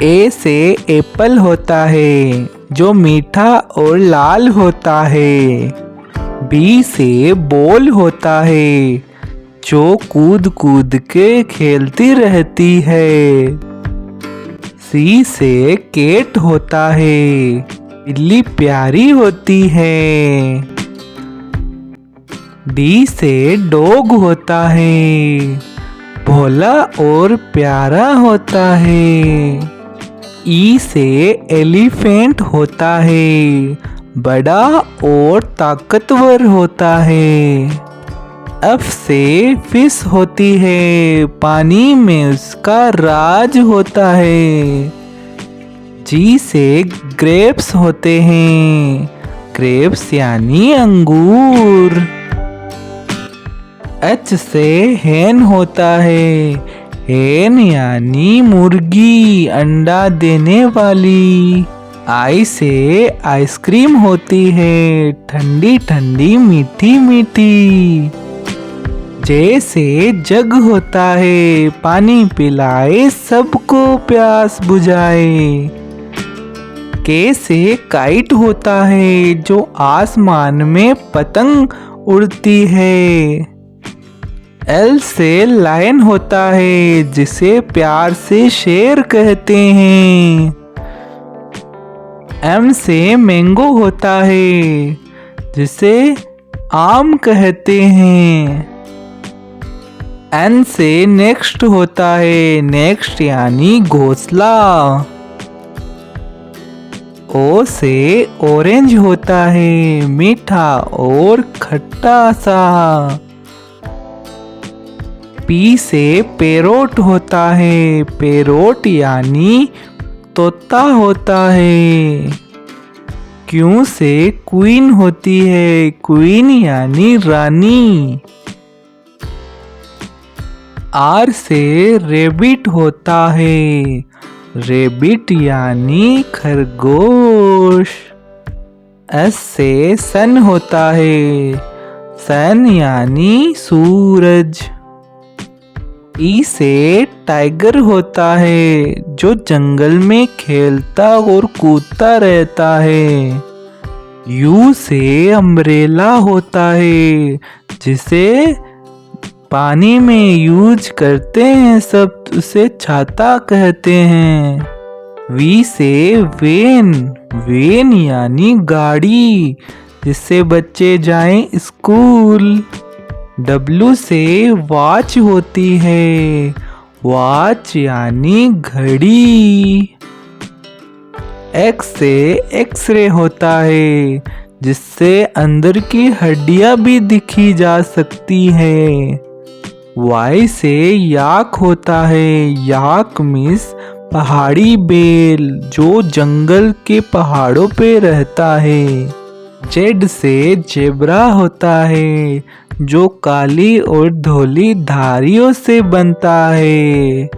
ए से एप्पल होता है जो मीठा और लाल होता है। बी से बॉल होता है जो कूद कूद के खेलती रहती है। सी से कैट होता है, बिल्ली प्यारी होती है। डी से डॉग होता है, भोला और प्यारा होता है। ई से एलिफेंट होता है, बड़ा और ताकतवर होता है। एफ से फिश होती है, पानी में उसका राज होता है। जी से ग्रेप्स होते हैं, ग्रेप्स यानी अंगूर। एच से हेन होता है, हेन यानी मुर्गी अंडा देने वाली। आई से आइसक्रीम होती है, ठंडी ठंडी मीठी मीठी। जे से जग होता है, पानी पिलाए सबको प्यास बुझाए। के से काइट होता है जो आसमान में पतंग उड़ती है। एल से लायन होता है जिसे प्यार से शेर कहते हैं। एम से मैंगो होता है जिसे आम कहते हैं। एन से नेक्स्ट होता है, नेक्स्ट यानी घोंसला। ओ से ऑरेंज होता है, मीठा और खट्टा सा। पी से पैरोट होता है, पैरोट यानी तोता होता है। क्यू से क्वीन होती है, क्वीन यानी रानी। आर से रेबिट होता है, रेबिट यानी खरगोश। एस से सन होता है, सन यानी सूरज। ई से टाइगर होता है जो जंगल में खेलता और कूदता रहता है। यू से अम्ब्रेला होता है जिसे पानी में यूज करते हैं सब, उसे छाता कहते हैं। वी से वेन, वेन यानी गाड़ी जिससे बच्चे जाएं स्कूल। डब्लू से वॉच होती है, वॉच यानी घड़ी। एक्स से एक्सरे होता है जिससे अंदर की हड्डियां भी दिखी जा सकती है। वाई से याक होता है, याक मीन्स पहाड़ी बेल जो जंगल के पहाड़ों पे रहता है। जेड से जेब्रा होता है जो काली और धोली धारियों से बनता है।